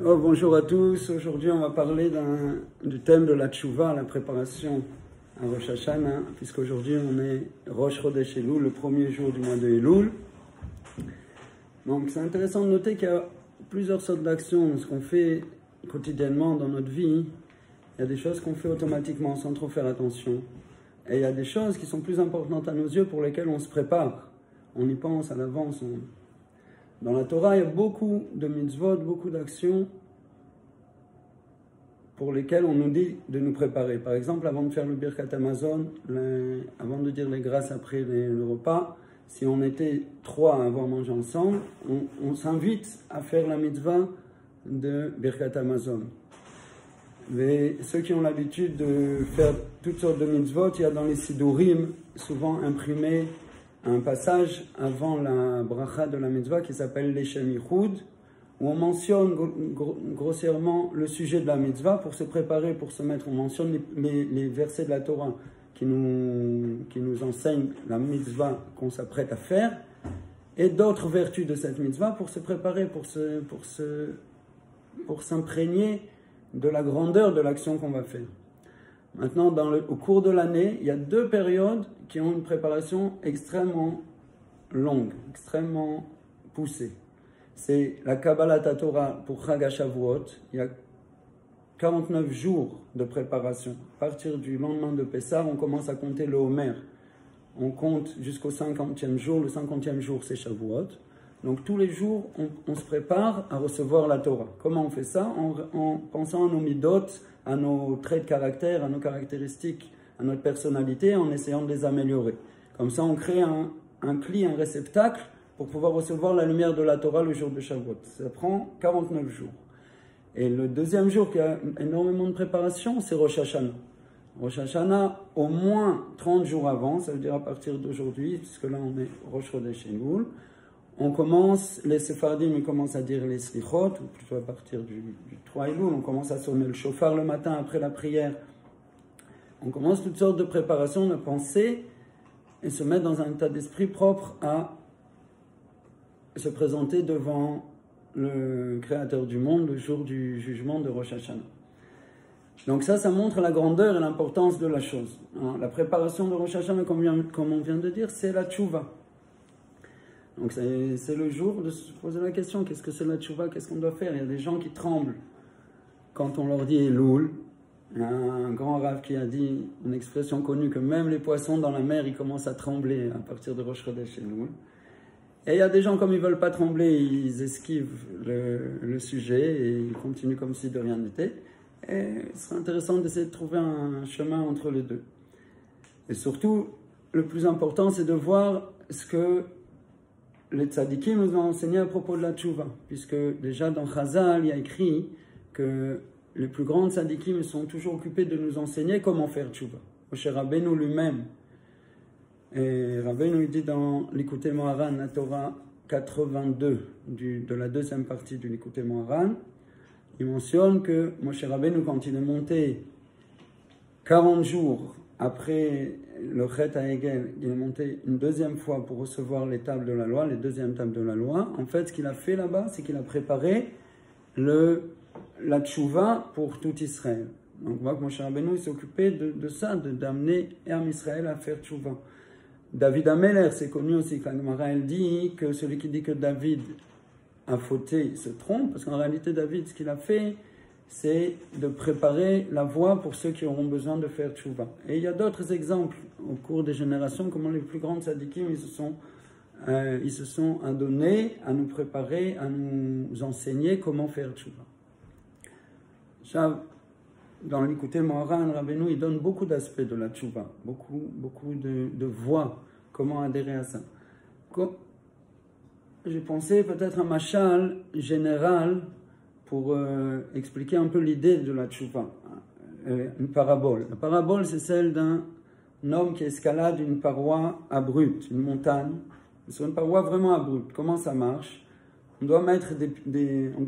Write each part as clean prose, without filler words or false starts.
Oh, bonjour à tous. Aujourd'hui, on va parler du thème de la tchouva, la préparation à Rosh Hashanah, puisqu'aujourd'hui on est Rosh Chodesh Elul, le premier jour du mois de Elul. Donc, c'est intéressant de noter qu'il y a plusieurs sortes d'actions. Ce qu'on fait quotidiennement dans notre vie, il y a des choses qu'on fait automatiquement sans trop faire attention. Et il y a des choses qui sont plus importantes à nos yeux pour lesquelles on se prépare. On y pense à l'avance. Dans la Torah, il y a beaucoup de mitzvot, beaucoup d'actions pour lesquelles on nous dit de nous préparer. Par exemple, avant de faire le Birkat Hamazon, avant de dire les grâces après le repas, si on était trois à avoir mangé ensemble, on s'invite à faire la mitzvah de Birkat Hamazon. Mais ceux qui ont l'habitude de faire toutes sortes de mitzvot, il y a dans les Sidurim souvent imprimé un passage avant la bracha de la mitzvah qui s'appelle l'Eshem Yichud, où on mentionne grossièrement le sujet de la mitzvah pour se préparer, pour se mettre. On mentionne les versets de la Torah qui nous enseignent la mitzvah qu'on s'apprête à faire et d'autres vertus de cette mitzvah pour se préparer, pour s'imprégner de la grandeur de l'action qu'on va faire. Maintenant, au cours de l'année, il y a deux périodes qui ont une préparation extrêmement longue, extrêmement poussée. C'est la Kabbalat Torah pour Chag HaShavuot. Il y a 49 jours de préparation. À partir du lendemain de Pessah, on commence à compter le Homer. On compte jusqu'au 50e jour. Le 50e jour, c'est Shavuot. Donc tous les jours, on se prépare à recevoir la Torah. Comment on fait ça? En pensant à nos midot, à nos traits de caractère, à nos caractéristiques, à notre personnalité, en essayant de les améliorer. Comme ça, on crée un cli, un réceptacle pour pouvoir recevoir la lumière de la Torah le jour de Shavuot. Ça prend 49 jours. Et le deuxième jour qui a énormément de préparation, c'est Rosh Hashanah. Rosh Hashanah, au moins 30 jours avant, ça veut dire à partir d'aujourd'hui, puisque là on est Rosh Chodesh Elul, on commence, les Sephardim ils commencent à dire les Slichot, ou plutôt à partir du 3 Elul, on commence à sonner le chauffard le matin après la prière. On commence toutes sortes de préparations, de pensées, et se mettre dans un état d'esprit propre à se présenter devant le Créateur du monde le jour du jugement de Rosh Hashanah. Donc ça montre la grandeur et l'importance de la chose. Alors, la préparation de Rosh Hashanah, comme on vient de dire, c'est la tchouva. Donc c'est le jour de se poser la question, qu'est-ce que c'est la tchouva, qu'est-ce qu'on doit faire? Il y a des gens qui tremblent quand on leur dit Elul. Il y a un grand rave qui a dit une expression connue que même les poissons dans la mer, ils commencent à trembler à partir de Rosh Chodesh Elul. Et il y a des gens, comme ils ne veulent pas trembler, ils esquivent le sujet et ils continuent comme si de rien n'était. Et ce serait intéressant d'essayer de trouver un chemin entre les deux. Et surtout, le plus important, c'est de voir ce que les tzadikim nous ont enseigné à propos de la tchouva. Puisque déjà dans Chazal, il y a écrit que les plus grands tzadikim sont toujours occupés de nous enseigner comment faire tchouva. Moshe Rabbeinu lui-même, et Rabbeinu dit dans l'Ikutei Moharan, la Torah 82 de la deuxième partie du l'Ikutei Moharan, il mentionne que Moshe Rabbeinu, quand il est monté 40 jours après le Chet HaEgel, il est monté une deuxième fois pour recevoir les tables de la loi, les deuxièmes tables de la loi. En fait, ce qu'il a fait là-bas, c'est qu'il a préparé la tchouva pour tout Israël. Donc on voit que Moshe Rabbeinu s'est occupé de ça, d'amener Am Israël à faire tchouva. David Ameler, c'est connu aussi, quand Gemara elle dit que celui qui dit que David a fauté, il se trompe, parce qu'en réalité David, ce qu'il a fait, c'est de préparer la voie pour ceux qui auront besoin de faire tchouva. Et il y a d'autres exemples au cours des générations, comment les plus grands tzadikim, ils se sont adonnés à nous préparer, à nous enseigner comment faire tchouva. Dans l'Ikutei Moharan, Rabbeinu, il donne beaucoup d'aspects de la tchouva, beaucoup de voies, comment adhérer à ça. J'ai pensé peut-être un machal général pour expliquer un peu l'idée de la tchouva, une parabole. La parabole, c'est celle d'un homme qui escalade une paroi abrupte, une montagne, sur une paroi vraiment abrupte. Comment ça marche? On doit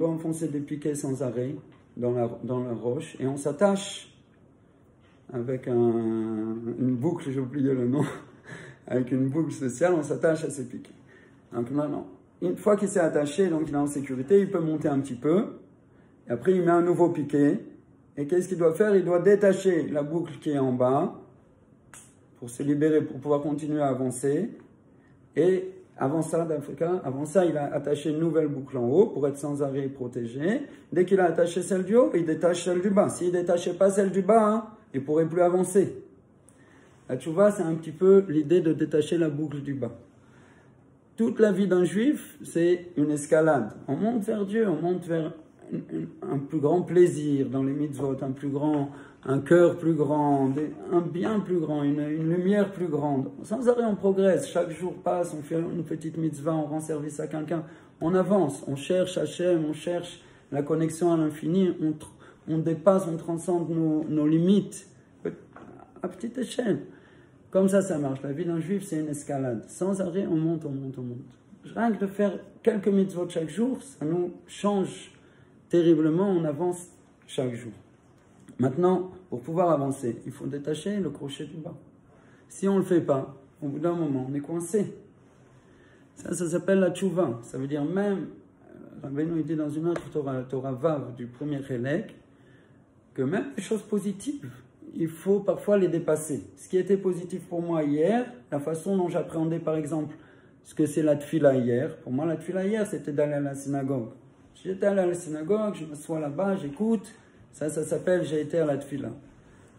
enfoncer des piquets sans arrêt dans la roche, et on s'attache avec une boucle, j'ai oublié le nom, avec une boucle spéciale, on s'attache à ces piquets. Donc maintenant, une fois qu'il s'est attaché, donc il est en sécurité, il peut monter un petit peu. Et après, il met un nouveau piquet. Et qu'est-ce qu'il doit faire? Il doit détacher la boucle qui est en bas pour se libérer, pour pouvoir continuer à avancer. Et avant ça, il a attaché une nouvelle boucle en haut pour être sans arrêt protégé. Dès qu'il a attaché celle du haut, il détache celle du bas. S'il ne détachait pas celle du bas, hein, il ne pourrait plus avancer. La tchouva, c'est un petit peu l'idée de détacher la boucle du bas. Toute la vie d'un juif, c'est une escalade. On monte vers Dieu, on monte vers un plus grand plaisir dans les mitzvot, un cœur plus grand, un bien plus grand, une lumière plus grande. Sans arrêt, on progresse. Chaque jour passe, on fait une petite mitzvah, on rend service à quelqu'un. On avance, on cherche Hachem, on cherche la connexion à l'infini, on dépasse, on transcende nos limites à petite échelle. Comme ça marche. La vie d'un juif, c'est une escalade. Sans arrêt, on monte, on monte, on monte. Rien que de faire quelques mitzvot chaque jour, ça nous change terriblement, on avance chaque jour. Maintenant, pour pouvoir avancer, il faut détacher le crochet du bas. Si on ne le fait pas, au bout d'un moment, on est coincé. Ça s'appelle la tchouva. Ça veut dire même, Rabbeinu dit dans une autre Torah Vav du premier Chélek, que même les choses positives, il faut parfois les dépasser. Ce qui était positif pour moi hier, la façon dont j'appréhendais par exemple ce que c'est la tfila hier, pour moi la tfila hier c'était d'aller à la synagogue. J'étais allé à la synagogue, je m'assois là-bas, j'écoute, ça s'appelle j'ai été à la tfila.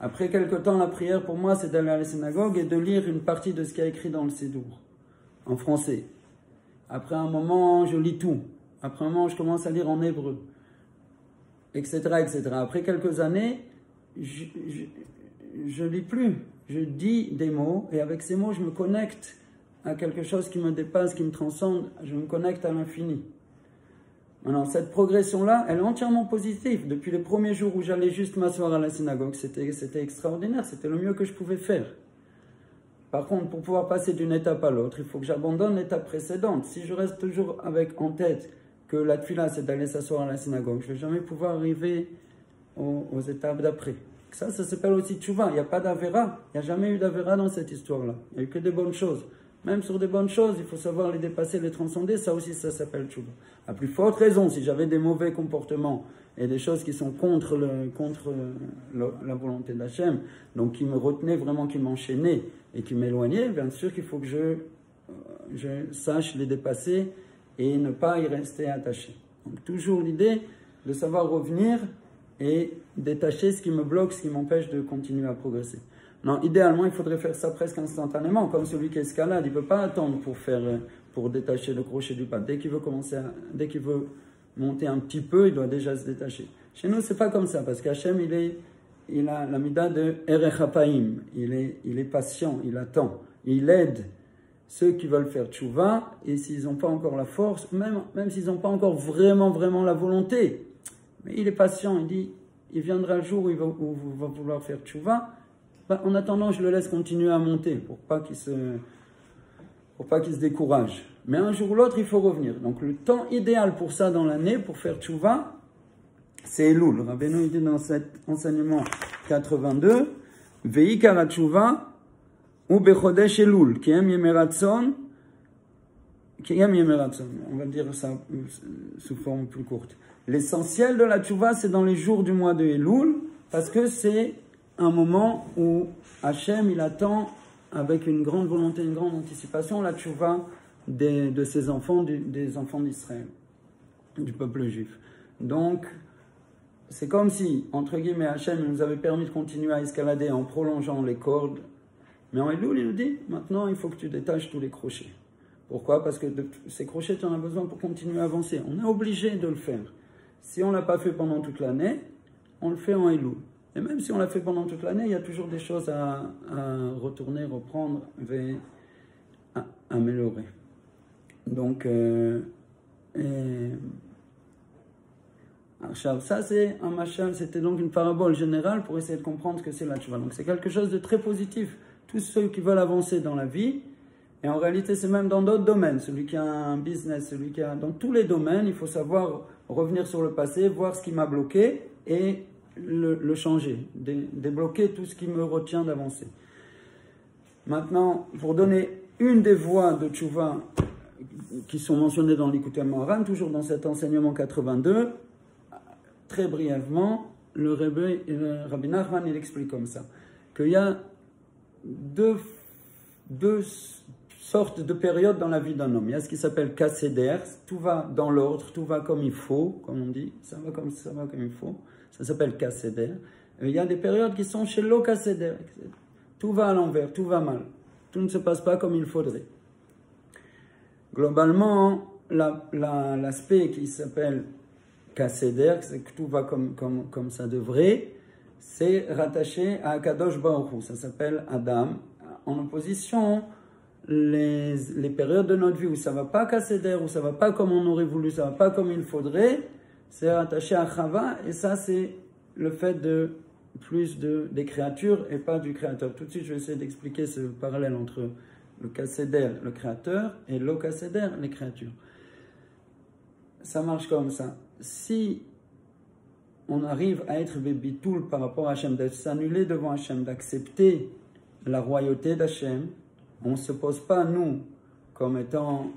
Après quelque temps, la prière pour moi c'est d'aller à la synagogue et de lire une partie de ce qu'il y a écrit dans le Sidour, en français. Après un moment, je lis tout. Après un moment, je commence à lire en hébreu, etc., etc. Après quelques années, je lis plus. Je dis des mots et avec ces mots, je me connecte à quelque chose qui me dépasse, qui me transcende. Je me connecte à l'infini. Maintenant, cette progression-là, elle est entièrement positive. Depuis les premiers jours où j'allais juste m'asseoir à la synagogue, c'était extraordinaire. C'était le mieux que je pouvais faire. Par contre, pour pouvoir passer d'une étape à l'autre, il faut que j'abandonne l'étape précédente. Si je reste toujours avec en tête que la tefila, c'est d'aller s'asseoir à la synagogue, je ne vais jamais pouvoir arriver aux étapes d'après. Ça s'appelle aussi tchouva. Il n'y a pas d'avéra. Il n'y a jamais eu d'avéra dans cette histoire-là. Il n'y a eu que des bonnes choses. Même sur des bonnes choses, il faut savoir les dépasser, les transcender. Ça aussi, ça s'appelle tchouva. À plus forte raison, si j'avais des mauvais comportements et des choses qui sont contre la volonté d'Hachem, donc qui me retenaient vraiment, qui m'enchaînaient et qui m'éloignaient, bien sûr qu'il faut que je sache les dépasser et ne pas y rester attaché. Donc toujours l'idée de savoir revenir et détacher ce qui me bloque, ce qui m'empêche de continuer à progresser. Non, idéalement, il faudrait faire ça presque instantanément, comme celui qui escalade. Il ne peut pas attendre pour détacher le crochet du pas. Dès qu'il veut monter un petit peu, il doit déjà se détacher. Chez nous, ce n'est pas comme ça, parce qu'Hachem, il a la mida de Erech HaPaim. Il est patient, il attend. Il aide ceux qui veulent faire tchouva, et s'ils n'ont pas encore la force, même s'ils n'ont pas encore vraiment la volonté, mais il est patient, il dit, il viendra le jour où il va vouloir faire tchouva. Ben, en attendant, je le laisse continuer à monter pour pas qu'il se décourage. Mais un jour ou l'autre, il faut revenir. Donc le temps idéal pour ça dans l'année, pour faire tchouva, c'est Elul. Rabbeinu dit dans cet enseignement 82, Veikar tchouva ou bechodesh Elul, qui aime Yemeratzon, on va dire ça sous forme plus courte. L'essentiel de la tchouva, c'est dans les jours du mois de Elul, parce que c'est un moment où Hachem, il attend avec une grande volonté, une grande anticipation, la tchouva de ses enfants, des enfants d'Israël, du peuple juif. Donc, c'est comme si, entre guillemets, Hachem nous avait permis de continuer à escalader en prolongeant les cordes. Mais en Elul, il nous dit, maintenant, il faut que tu détaches tous les crochets. Pourquoi? Parce que ces crochets, tu en as besoin pour continuer à avancer. On est obligé de le faire. Si on ne l'a pas fait pendant toute l'année, on le fait en Elul. Et même si on l'a fait pendant toute l'année, il y a toujours des choses à retourner, reprendre et à améliorer. Donc, ça c'est un machal, c'était donc une parabole générale pour essayer de comprendre ce que c'est la tchouva. Donc c'est quelque chose de très positif. Tous ceux qui veulent avancer dans la vie, et en réalité c'est même dans d'autres domaines, celui qui a un business, celui qui a... Dans tous les domaines, il faut savoir revenir sur le passé, voir ce qui m'a bloqué et le changer, débloquer tout ce qui me retient d'avancer. Maintenant, pour donner une des voies de tchouva qui sont mentionnés dans l'Ikutei Moharan, toujours dans cet enseignement 82, très brièvement, le Rabbi Nachman, il explique comme ça, qu'il y a deux sortes de périodes dans la vie d'un homme. Il y a ce qui s'appelle Kaseder, tout va dans l'ordre, tout va comme il faut, comme on dit, ça va comme il faut, ça s'appelle Kaseder. Et il y a des périodes qui sont chez Lo Kaseder, tout va à l'envers, tout va mal, tout ne se passe pas comme il faudrait. Globalement, l'aspect qui s'appelle Kaseder, c'est que tout va comme ça devrait, c'est rattaché à Kadosh Baruch Hu, ça s'appelle Adam. En opposition, les périodes de notre vie où ça ne va pas Kaseder, où ça ne va pas comme on aurait voulu, ça ne va pas comme il faudrait, c'est rattaché à Chava, et ça c'est le fait de plus des créatures et pas du créateur. Tout de suite, je vais essayer d'expliquer ce parallèle entre le Kaseder, le créateur, et Lo Kaseder, les créatures. Ça marche comme ça. Si on arrive à être bébitoul par rapport à Hachem, d'être s'annuler devant Hachem, d'accepter la royauté d'Hachem, on ne se pose pas, nous, comme étant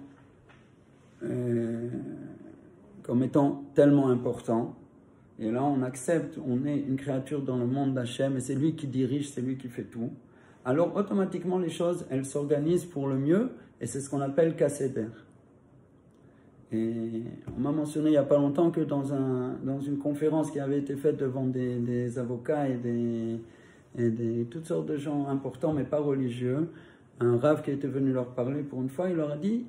tellement important. Et là, on accepte, on est une créature dans le monde d'Hachem, et c'est lui qui dirige, c'est lui qui fait tout. Alors, automatiquement, les choses, elles s'organisent pour le mieux, et c'est ce qu'on appelle Kaseder. Et on m'a mentionné il n'y a pas longtemps que dans une conférence qui avait été faite devant des avocats et toutes sortes de gens importants, mais pas religieux, un rav qui était venu leur parler pour une fois, il leur a dit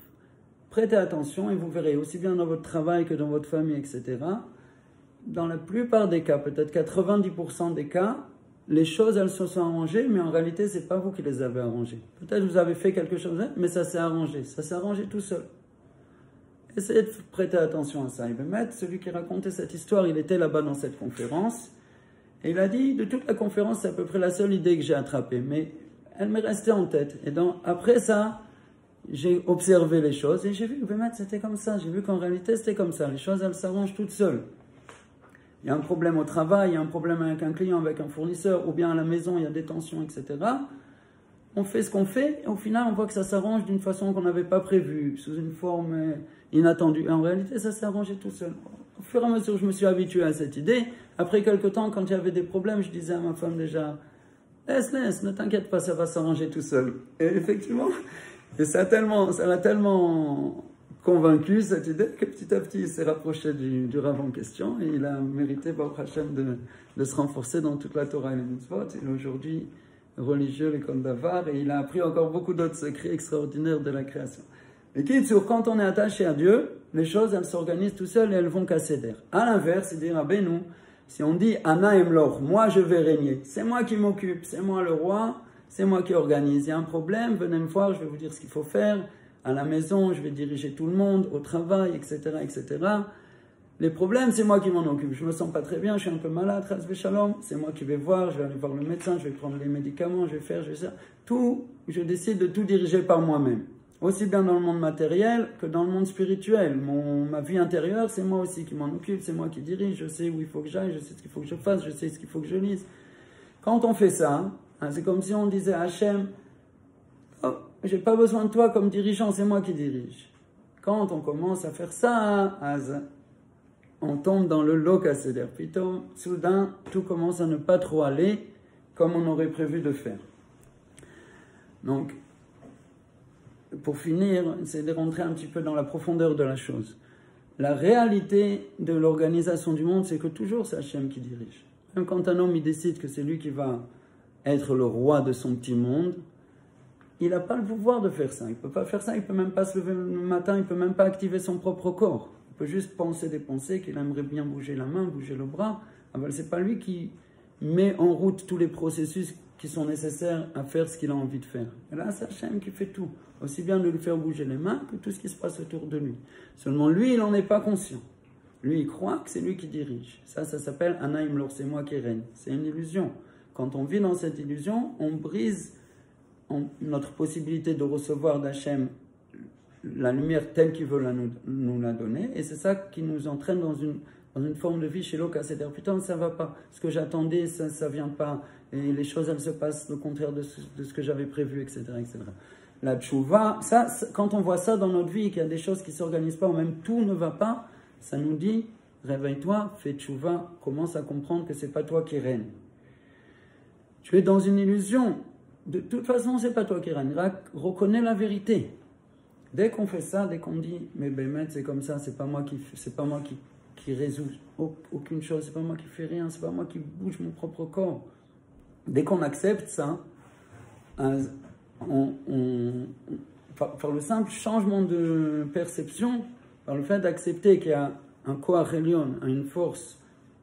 « Prêtez attention et vous verrez, aussi bien dans votre travail que dans votre famille, etc., dans la plupart des cas, peut-être 90% des cas, les choses, elles se sont arrangées, mais en réalité, ce n'est pas vous qui les avez arrangées. Peut-être vous avez fait quelque chose, mais ça s'est arrangé tout seul. » Essayez de prêter attention à ça. Et Bémet, celui qui racontait cette histoire, il était là-bas dans cette conférence, et il a dit, de toute la conférence, c'est à peu près la seule idée que j'ai attrapée, mais elle m'est restée en tête. Et donc, après ça, j'ai observé les choses, et j'ai vu que Bémet, c'était comme ça. J'ai vu qu'en réalité, c'était comme ça. Les choses, elles s'arrangent toutes seules. Il y a un problème au travail, il y a un problème avec un client, avec un fournisseur, ou bien à la maison, il y a des tensions, etc. On fait ce qu'on fait, et au final, on voit que ça s'arrange d'une façon qu'on n'avait pas prévue, sous une forme inattendue. Et en réalité, ça s'est arrangé tout seul. Au fur et à mesure, je me suis habitué à cette idée. Après quelques temps, quand il y avait des problèmes, je disais à ma femme déjà, laisse, ne t'inquiète pas, ça va s'arranger tout seul. Et effectivement, et ça l'a tellement convaincu, cette idée, que petit à petit, il s'est rapproché du rav en question, et il a mérité, Baruch Hashem, de se renforcer dans toute la Torah et les mitzvot. Il est aujourd'hui religieux, l'école d'Avar, et il a appris encore beaucoup d'autres secrets extraordinaires de la création. Et quand on est attaché à Dieu, les choses, elles s'organisent tout seules et elles vont casser d'air. À l'inverse, il dit Rabbeinu, si on dit Ana Emlor, moi je vais régner, c'est moi qui m'occupe, c'est moi le roi, c'est moi qui organise. Il y a un problème, venez me voir, je vais vous dire ce qu'il faut faire. À la maison, je vais diriger tout le monde, au travail, etc., etc. Les problèmes, c'est moi qui m'en occupe. Je me sens pas très bien, je suis un peu malade, c'est moi qui vais voir, je vais aller voir le médecin, je vais prendre les médicaments, je vais faire ça. Tout, je décide de tout diriger par moi-même. Aussi bien dans le monde matériel que dans le monde spirituel. Ma vie intérieure, c'est moi aussi qui m'en occupe, c'est moi qui dirige, je sais où il faut que j'aille, je sais ce qu'il faut que je fasse, je sais ce qu'il faut que je lise. Quand on fait ça, c'est comme si on disait à Hachem, oh, j'ai pas besoin de toi comme dirigeant, c'est moi qui dirige. Quand on commence à faire ça, on tombe dans le Lo Kaseder. Puis soudain, tout commence à ne pas trop aller comme on aurait prévu de faire. Donc, pour finir, c'est de rentrer un petit peu dans la profondeur de la chose. La réalité de l'organisation du monde, c'est que toujours c'est Hachem qui dirige. Même quand un homme il décide que c'est lui qui va être le roi de son petit monde, il n'a pas le pouvoir de faire ça. Il ne peut pas faire ça, il ne peut même pas se lever le matin, il ne peut même pas activer son propre corps. Il peut juste penser des pensées qu'il aimerait bien bouger la main, bouger le bras. Ce n'est pas lui qui met en route tous les processus qui sont nécessaires à faire ce qu'il a envie de faire. Et là, c'est Hachem qui fait tout. Aussi bien de lui faire bouger les mains que tout ce qui se passe autour de lui. Seulement lui, il n'en est pas conscient. Lui, il croit que c'est lui qui dirige. Ça s'appelle Ana Imlor, c'est moi qui règne. C'est une illusion. Quand on vit dans cette illusion, on brise notre possibilité de recevoir d'Hachem la lumière telle qu'il veut nous la donner. Et c'est ça qui nous entraîne dans une forme de vie chez Lo Kaseder. Putain, ça ne va pas. Ce que j'attendais, ça ne vient pas. Et les choses, elles se passent au contraire de ce que j'avais prévu, etc., etc. La tchouva, ça, quand on voit ça dans notre vie, qu'il y a des choses qui ne s'organisent pas, ou même tout ne va pas, ça nous dit, réveille-toi, fais tchouva, commence à comprendre que ce n'est pas toi qui règne. Tu es dans une illusion. De toute façon, ce n'est pas toi qui règne. Reconnais la vérité. Dès qu'on fait ça, dès qu'on dit, mais Bémet, c'est comme ça, c'est pas moi qui résous aucune chose, c'est pas moi qui fais rien, c'est pas moi qui bouge mon propre corps. Dès qu'on accepte ça, par le simple changement de perception, par le fait d'accepter qu'il y a un Koach Elyon, une force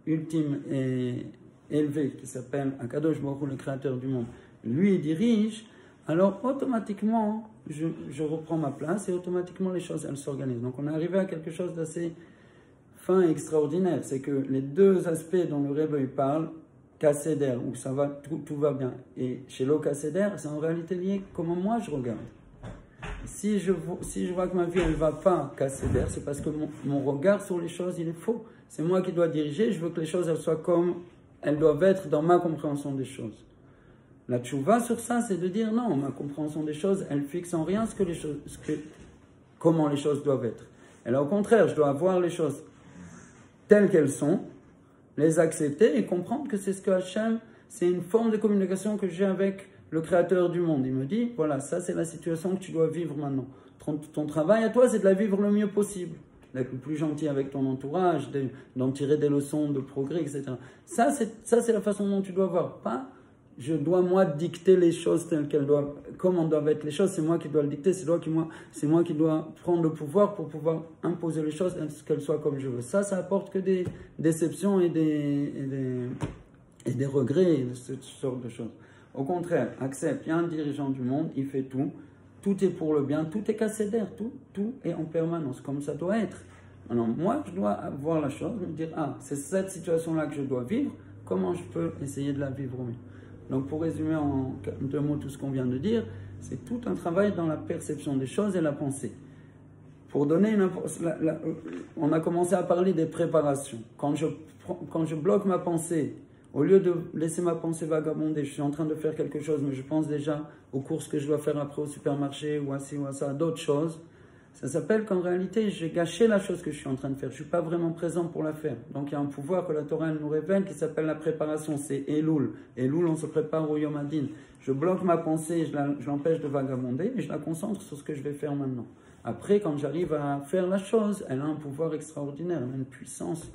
ultime et élevée qui s'appelle Akadosh Baruch Hu, le créateur du monde, lui il dirige, alors automatiquement je reprends ma place et automatiquement les choses elles s'organisent. Donc on est arrivé à quelque chose d'assez fin et extraordinaire, c'est que les deux aspects dont le Rebbe parle, Kasséder, où ça va, tout va bien, et chez l'eau Kasséder, c'est en réalité lié comment moi je regarde. Si je vois que ma vie elle ne va pas Kasséder, c'est parce que mon regard sur les choses il est faux. C'est moi qui dois diriger, je veux que les choses elles soient comme elles doivent être dans ma compréhension des choses. La tchouva sur ça, c'est de dire non, ma compréhension des choses, elle fixe en rien comment les choses doivent être. Et là au contraire, je dois voir les choses telles qu'elles sont, les accepter et comprendre que c'est ce que Hachem, c'est une forme de communication que j'ai avec le créateur du monde. Il me dit, voilà, ça c'est la situation que tu dois vivre maintenant. Ton travail à toi, c'est de la vivre le mieux possible, d'être le plus gentil avec ton entourage, d'en tirer des leçons de progrès, etc. Ça c'est la façon dont tu dois voir. Pas, je dois moi dicter les choses telles qu'elles doivent, comment doivent être les choses, c'est moi qui dois le dicter, c'est moi qui dois prendre le pouvoir pour pouvoir imposer les choses, qu'elles soient comme je veux. Ça apporte que des déceptions et des regrets, et cette sorte de choses. Au contraire, accepte, il y a un dirigeant du monde, il fait tout est pour le bien, tout est Kasséder, tout est en permanence, comme ça doit être. Alors moi, je dois voir la chose, me dire, ah, c'est cette situation-là que je dois vivre, comment je peux essayer de la vivre au mieux. Donc pour résumer en 2 mots tout ce qu'on vient de dire, c'est tout un travail dans la perception des choses et la pensée. Pour donner on a commencé à parler des préparations. Quand je bloque ma pensée, au lieu de laisser ma pensée vagabonder, je suis en train de faire quelque chose, mais je pense déjà aux courses que je dois faire après au supermarché, ou à ci ou à ça, d'autres choses. Ça s'appelle qu'en réalité, j'ai gâché la chose que je suis en train de faire. Je ne suis pas vraiment présent pour la faire. Donc il y a un pouvoir que la Torah nous révèle qui s'appelle la préparation. C'est Elul. Elul, on se prépare au Yom Hadin. Je bloque ma pensée, je l'empêche de vagabonder et je la concentre sur ce que je vais faire maintenant. Après, quand j'arrive à faire la chose, elle a un pouvoir extraordinaire, elle a une puissance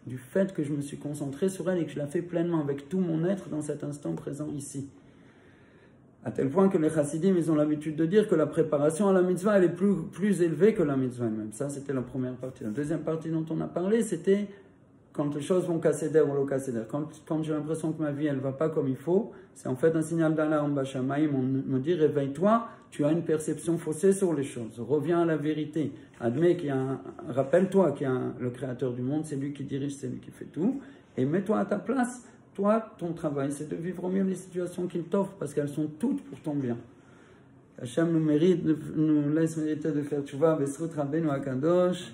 du fait que je me suis concentré sur elle et que je la fais pleinement avec tout mon être dans cet instant présent ici. À tel point que les chassidim, ils ont l'habitude de dire que la préparation à la mitzvah, elle est plus élevée que la mitzvah elle-même. Ça, c'était la première partie. La deuxième partie dont on a parlé, c'était quand les choses vont Kasséder ou lo Kasséder. Quand j'ai l'impression que ma vie, elle ne va pas comme il faut, c'est en fait un signal d'alarme. Bachamaïm, on me dit, réveille-toi, tu as une perception faussée sur les choses. Reviens à la vérité. Admets qu'il y a rappelle-toi qu'il y a le créateur du monde, c'est lui qui dirige, c'est lui qui fait tout. Et mets-toi à ta place. Toi, ton travail, c'est de vivre au mieux les situations qu'il t'offre, parce qu'elles sont toutes pour ton bien. Hachem nous laisse mériter de faire tchouva, Besrut Rabbeinu Akadosh.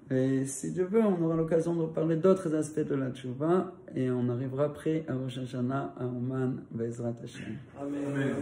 Et si Dieu veut, on aura l'occasion de parler d'autres aspects de la tchouva, et on arrivera après à Rosh Hashanah, à Oman, Bezrat Hashem. Amen.